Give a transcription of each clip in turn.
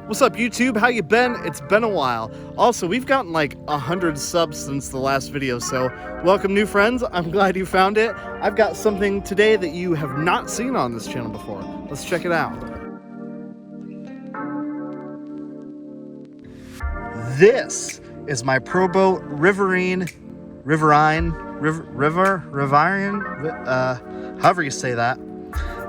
What's up, YouTube? How you been? It's been a while. Also, we've gotten like 100 subs since the last video, so welcome new friends. I'm glad you found it. I've got something today that you have not seen on this channel before. Let's check it out. This is my Proboat Riverine, however you say that.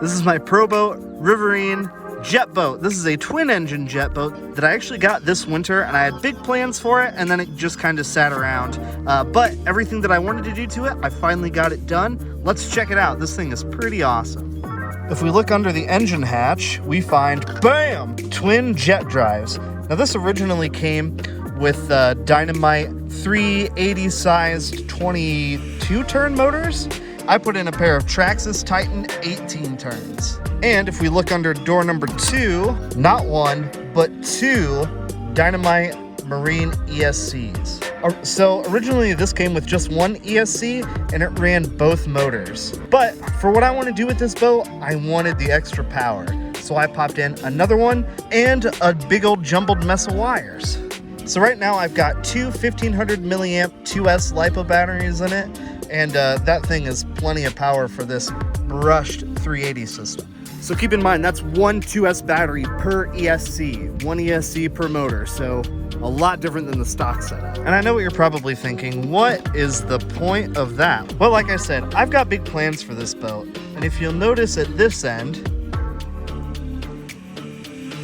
This is my Proboat Riverine jet boat. This is a twin engine jet boat that I actually got this winter, and I had big plans for it, and then it just kind of sat around. But everything that I wanted to do to it, I finally got it done. Let's check it out. This thing is pretty awesome. If we look under the engine hatch, we find, bam, twin jet drives. Now this originally came with Dynamite 380 sized 22 turn motors. I put in a pair of Traxxas Titan 18 turns. And if we look under door number 2, not one, but 2 Dynamite Marine ESCs. So originally this came with just one ESC and it ran both motors. But for what I want to do with this boat, I wanted the extra power. So I popped in another one and a big old jumbled mess of wires. So right now I've got two 1500 milliamp 2S LiPo batteries in it, and that thing is plenty of power for this brushed 380 system. So keep in mind, that's one 2S battery per ESC, one ESC per motor, so a lot different than the stock setup. And I know what you're probably thinking, what is the point of that? Well, like I said, I've got big plans for this boat, and if you'll notice at this end,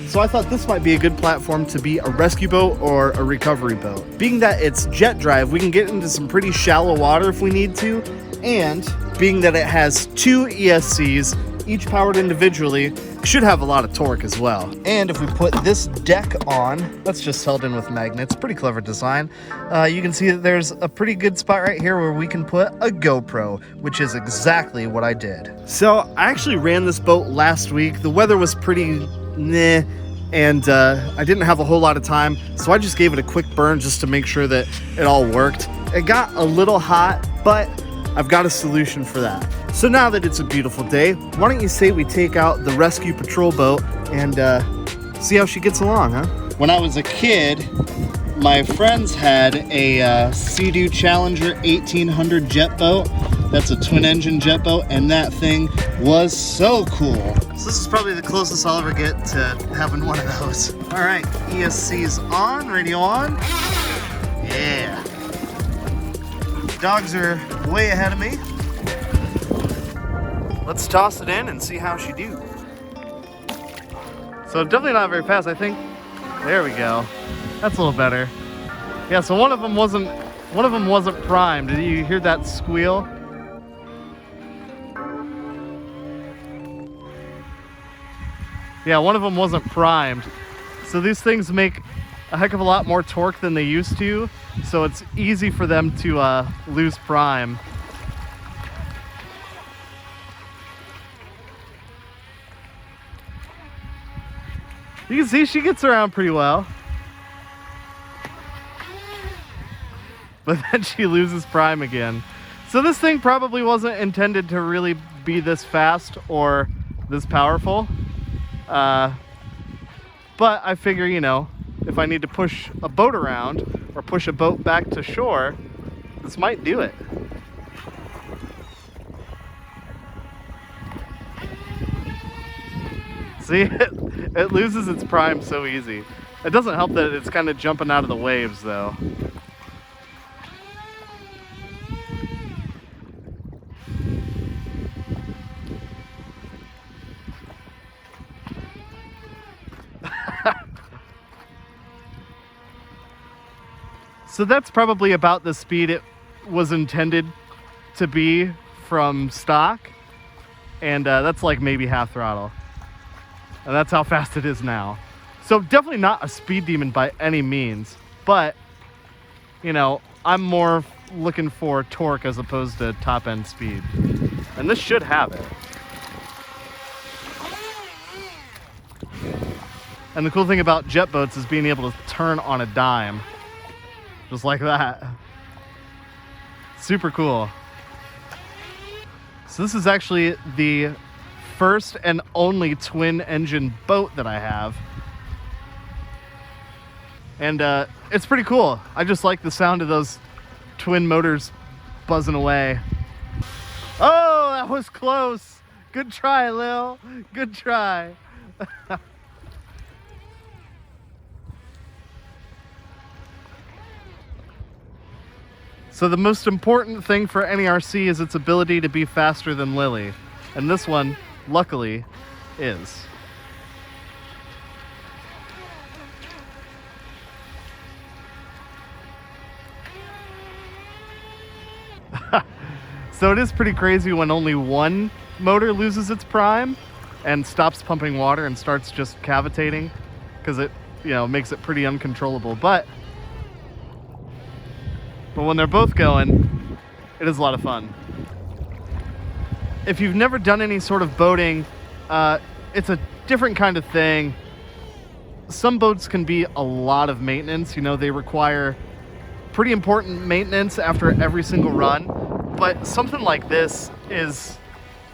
so I thought this might be a good platform to be a rescue boat or a recovery boat. Being that it's jet drive, we can get into some pretty shallow water if we need to, and being that it has two ESCs, each powered individually, should have a lot of torque as well. And if we put this deck on, that's just held in with magnets, pretty clever design. You can see that there's a pretty good spot right here where we can put a GoPro, which is exactly what I did. So I actually ran this boat last week. The weather was pretty meh, and I didn't have a whole lot of time, so I just gave it a quick burn just to make sure that it all worked. It got a little hot, but I've got a solution for that. So now that it's a beautiful day, why don't you say we take out the rescue patrol boat and see how she gets along, huh? When I was a kid, my friends had a Sea-Doo Challenger 1800 jet boat. That's a twin engine jet boat, and that thing was so cool. So this is probably the closest I'll ever get to having one of those. All right, ESC's on, radio on. Yeah. Dogs are way ahead of me. Let's toss it in and see how she do. So definitely not very fast, I think. There we go. That's a little better. Yeah, so one of them wasn't primed. Did you hear that squeal? Yeah, one of them wasn't primed. So these things make a heck of a lot more torque than they used to, so it's easy for them to lose prime. You can see she gets around pretty well. But then she loses prime again. So this thing probably wasn't intended to really be this fast or this powerful. But I figure, you know, if I need to push a boat around or push a boat back to shore, this might do it. See, it loses its prime so easy. It doesn't help that it's kind of jumping out of the waves though. So that's probably about the speed it was intended to be from stock, and that's like maybe half throttle, and that's how fast it is now. So definitely not a speed demon by any means, but you know, I'm more looking for torque as opposed to top end speed, and this should have it. And the cool thing about jet boats is being able to turn on a dime. Just like that. Super cool. So this is actually the first and only twin engine boat that I have. And it's pretty cool. I just like the sound of those twin motors buzzing away. Oh, that was close. Good try, Lil. Good try. So the most important thing for any RC is its ability to be faster than Lily. And this one, luckily, is. So it is pretty crazy when only one motor loses its prime and stops pumping water and starts just cavitating, because it, you know, makes it pretty uncontrollable. But when they're both going, it is a lot of fun. If you've never done any sort of boating, it's a different kind of thing. Some boats can be a lot of maintenance. You know, they require pretty important maintenance after every single run. But something like this is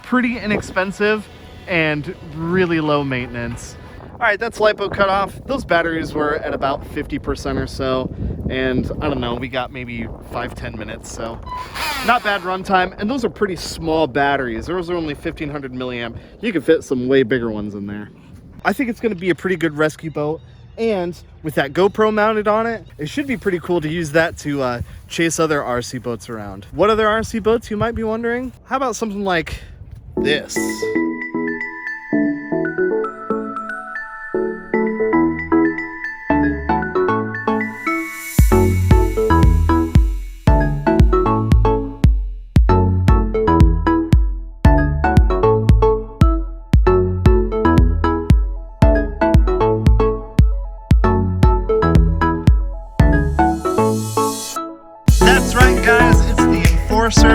pretty inexpensive and really low maintenance. All right, that's LiPo cut off. Those batteries were at about 50% or so. And I don't know, we got maybe 5-10 minutes, so not bad runtime. And those are pretty small batteries. Those are only 1500 milliamp. You can fit some way bigger ones in there. I think it's gonna be a pretty good rescue boat. And with that GoPro mounted on it, it should be pretty cool to use that to chase other RC boats around. What other RC boats, you might be wondering? How about something like this?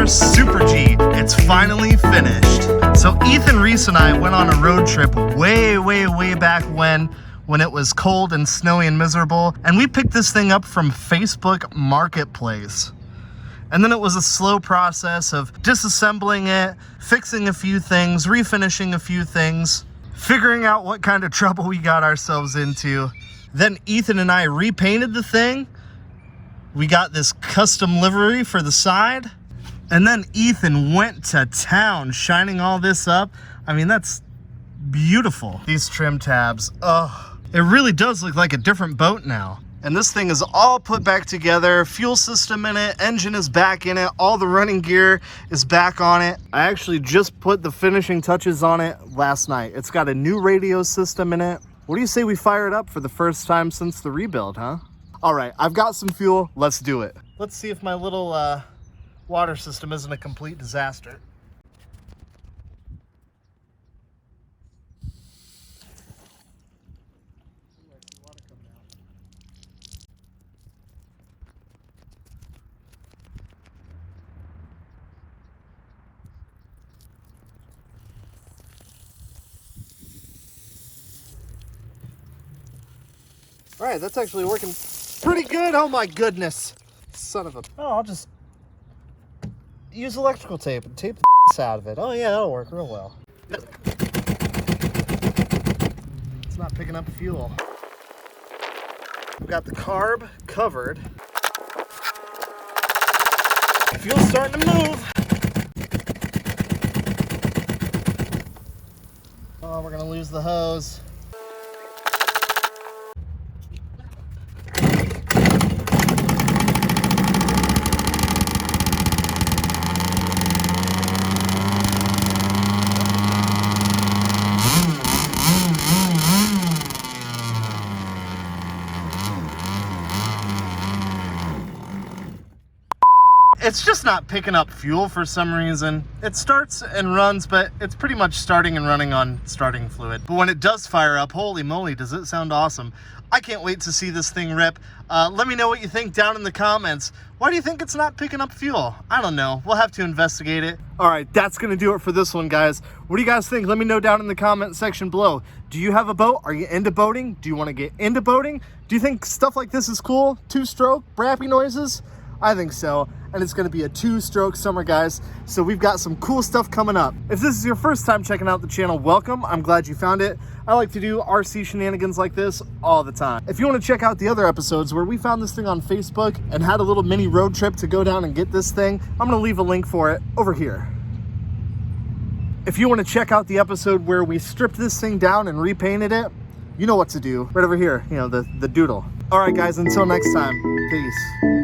Super G. It's finally finished. So Ethan, Reese, and I went on a road trip way back when it was cold and snowy and miserable, and we picked this thing up from Facebook Marketplace. And then it was a slow process of disassembling it, fixing a few things, refinishing a few things, figuring out what kind of trouble we got ourselves into. Then Ethan and I repainted the thing. We got this custom livery for the side. And then Ethan went to town shining all this up. I mean, that's beautiful. These trim tabs, oh, it really does look like a different boat now. And this thing is all put back together, fuel system in it, engine is back in it, all the running gear is back on it. I actually just put the finishing touches on it last night. It's got a new radio system in it. What do you say we fire it up for the first time since the rebuild, huh? All right, I've got some fuel, let's do it. Let's see if my little water system isn't a complete disaster. All right, that's actually working pretty good. Oh my goodness. Son of a... Oh, I'll just use electrical tape and tape the out of it. Oh yeah, that'll work real well. It's not picking up fuel. We've got the carb covered. Fuel's starting to move. Oh, we're gonna lose the hose. It's just not picking up fuel for some reason. It starts and runs, but it's pretty much starting and running on starting fluid. But when it does fire up, holy moly, does it sound awesome. I can't wait to see this thing rip. Let me know what you think down in the comments. Why do you think it's not picking up fuel? I don't know. We'll have to investigate it. All right, that's gonna do it for this one, guys. What do you guys think? Let me know down in the comment section below. Do you have a boat? Are you into boating? Do you wanna get into boating? Do you think stuff like this is cool? Two-stroke, brappy noises? I think so. And it's gonna be a 2-stroke summer, guys. So we've got some cool stuff coming up. If this is your first time checking out the channel, welcome. I'm glad you found it. I like to do RC shenanigans like this all the time. If you wanna check out the other episodes where we found this thing on Facebook and had a little mini road trip to go down and get this thing, I'm gonna leave a link for it over here. If you wanna check out the episode where we stripped this thing down and repainted it, you know what to do. Right over here, you know, the doodle. All right, guys, until next time, peace.